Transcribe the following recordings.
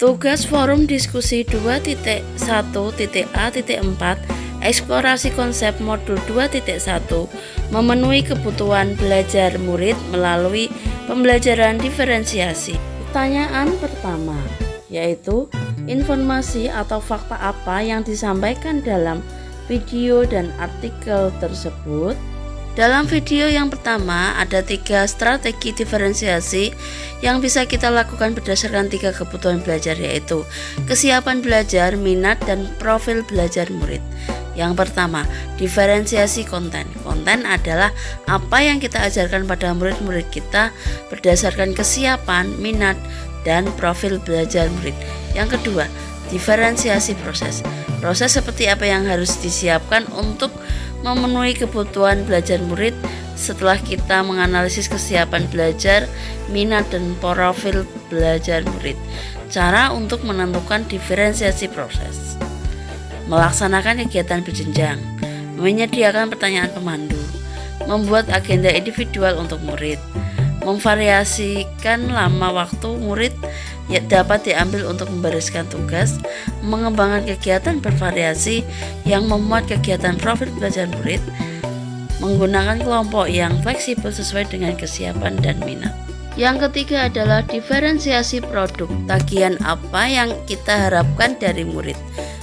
Tugas forum diskusi 2.1.A.4 eksplorasi konsep modul 2.1 memenuhi kebutuhan belajar murid melalui pembelajaran diferensiasi. Pertanyaan pertama yaitu informasi atau fakta apa yang disampaikan dalam video dan artikel tersebut. Dalam video yang pertama ada 3 strategi diferensiasi yang bisa kita lakukan berdasarkan 3 kebutuhan belajar, yaitu kesiapan belajar, minat, dan profil belajar murid. Yang pertama, diferensiasi konten. Konten adalah apa yang kita ajarkan pada murid-murid kita berdasarkan kesiapan, minat, dan profil belajar murid. Yang kedua, diferensiasi proses. Proses seperti apa yang harus disiapkan untuk memenuhi kebutuhan belajar murid setelah kita menganalisis kesiapan belajar, minat, dan profil belajar murid. Cara untuk menentukan diferensiasi proses: melaksanakan kegiatan berjenjang, menyediakan pertanyaan pemandu, membuat agenda individual untuk murid, memvariasikan lama waktu murid dapat diambil untuk membereskan tugas, mengembangkan kegiatan bervariasi yang memuat kegiatan profil belajar murid, menggunakan kelompok yang fleksibel sesuai dengan kesiapan dan minat. Yang ketiga adalah diferensiasi produk. Tagihan apa yang kita harapkan dari murid?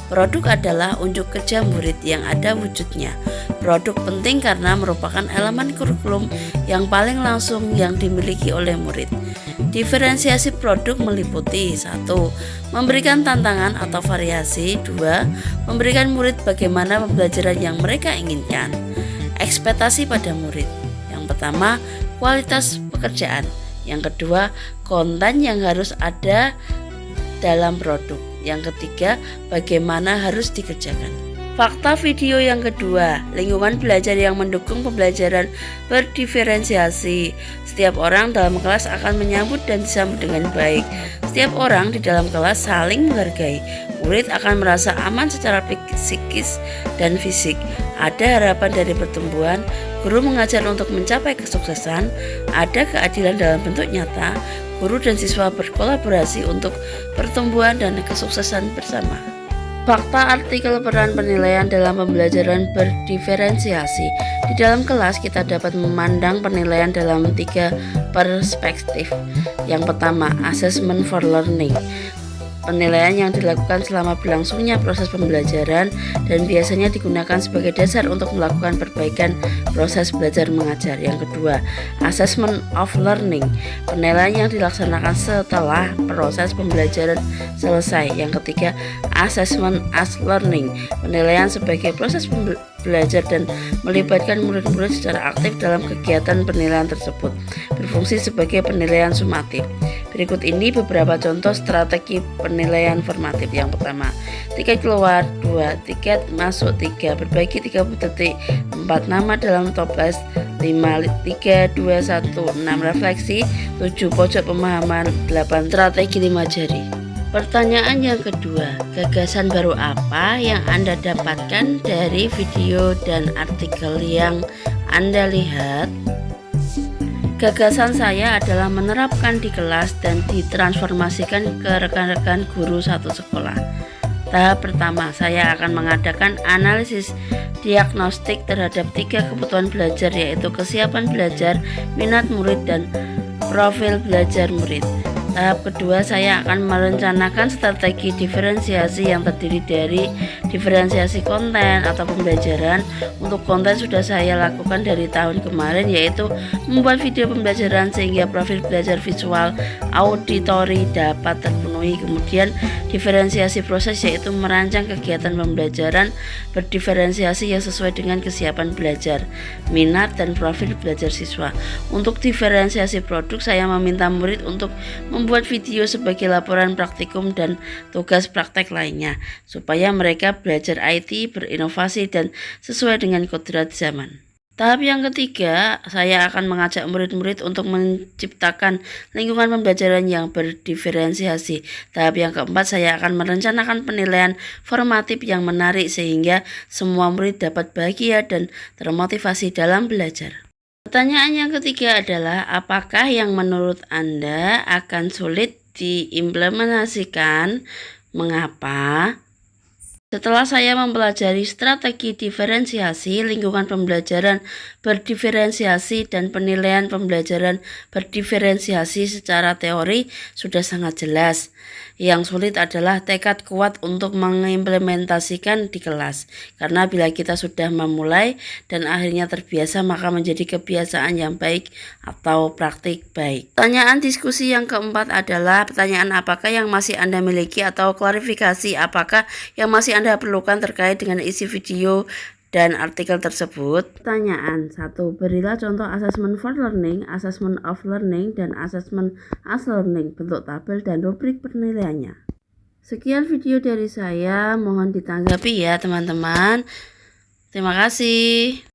Produk adalah unjuk kerja murid yang ada wujudnya. Produk penting karena merupakan elemen kurikulum yang paling langsung yang dimiliki oleh murid. Diferensiasi produk meliputi 1. Memberikan tantangan atau variasi. 2. Memberikan murid bagaimana pembelajaran yang mereka inginkan. Ekspektasi pada murid. Yang pertama, kualitas pekerjaan. Yang kedua, konten yang harus ada dalam produk. Yang ketiga, bagaimana harus dikerjakan. Fakta video yang kedua, lingkungan belajar yang mendukung pembelajaran berdiferensiasi. Setiap orang dalam kelas akan menyambut dan disambut dengan baik. Setiap orang di dalam kelas saling menghargai. Murid akan merasa aman secara psikis dan fisik. Ada harapan dari pertumbuhan. Guru mengajar untuk mencapai kesuksesan. Ada keadilan dalam bentuk nyata. Guru dan siswa berkolaborasi untuk pertumbuhan dan kesuksesan bersama. Fakta artikel peran penilaian dalam pembelajaran berdiferensiasi. Di dalam kelas kita dapat memandang penilaian dalam 3 perspektif. Yang pertama, assessment for learning. Penilaian yang dilakukan selama berlangsungnya proses pembelajaran dan biasanya digunakan sebagai dasar untuk melakukan perbaikan proses belajar mengajar. Yang kedua, assessment of learning. Penilaian yang dilaksanakan setelah proses pembelajaran selesai. Yang ketiga, assessment as learning. Penilaian sebagai proses belajar dan melibatkan murid-murid secara aktif dalam kegiatan penilaian tersebut, berfungsi sebagai penilaian sumatif. Berikut ini beberapa contoh strategi penilaian formatif. Yang pertama, tiket keluar 2, tiket masuk 3, berbagi 30 detik, 4 nama dalam toples, 5, 3, 2, 1, 6, refleksi, 7, pojok pemahaman, 8, strategi 5 jari. Pertanyaan yang kedua, gagasan baru apa yang Anda dapatkan dari video dan artikel yang Anda lihat? Gagasan saya adalah menerapkan di kelas dan ditransformasikan ke rekan-rekan guru satu sekolah. Tahap pertama, saya akan mengadakan analisis diagnostik terhadap 3 kebutuhan belajar, yaitu kesiapan belajar, minat murid, dan profil belajar murid. Tahap kedua, saya akan merencanakan strategi diferensiasi yang terdiri dari diferensiasi konten atau pembelajaran. Untuk konten sudah saya lakukan dari tahun kemarin, yaitu membuat video pembelajaran sehingga profil belajar visual, auditori dapat terpenuhi. Kemudian diferensiasi proses, yaitu merancang kegiatan pembelajaran berdiferensiasi yang sesuai dengan kesiapan belajar, minat, dan profil belajar siswa. Untuk diferensiasi produk, saya meminta murid untuk membuat video sebagai laporan praktikum dan tugas praktek lainnya, supaya mereka belajar IT, berinovasi, dan sesuai dengan kodrat zaman. Tahap yang ketiga, saya akan mengajak murid-murid untuk menciptakan lingkungan pembelajaran yang berdiferensiasi. Tahap yang keempat, saya akan merencanakan penilaian formatif yang menarik sehingga semua murid dapat bahagia dan termotivasi dalam belajar. Pertanyaan yang ketiga adalah, apakah yang menurut Anda akan sulit diimplementasikan. Mengapa? Setelah saya mempelajari strategi diferensiasi, lingkungan pembelajaran berdiferensiasi, dan penilaian pembelajaran berdiferensiasi secara teori sudah sangat jelas. Yang sulit adalah tekad kuat untuk mengimplementasikan di kelas. Karena bila kita sudah memulai dan akhirnya terbiasa, maka menjadi kebiasaan yang baik atau praktik baik. Pertanyaan diskusi yang keempat adalah pertanyaan apakah yang masih Anda miliki atau klarifikasi apakah yang masih Anda perlukan terkait dengan isi video dan artikel tersebut. Pertanyaan 1. Berilah contoh assessment for learning, assessment of learning, dan assessment as learning, bentuk tabel dan rubrik penilaiannya. Sekian video dari saya, mohon ditanggapi ya teman-teman. Terima kasih.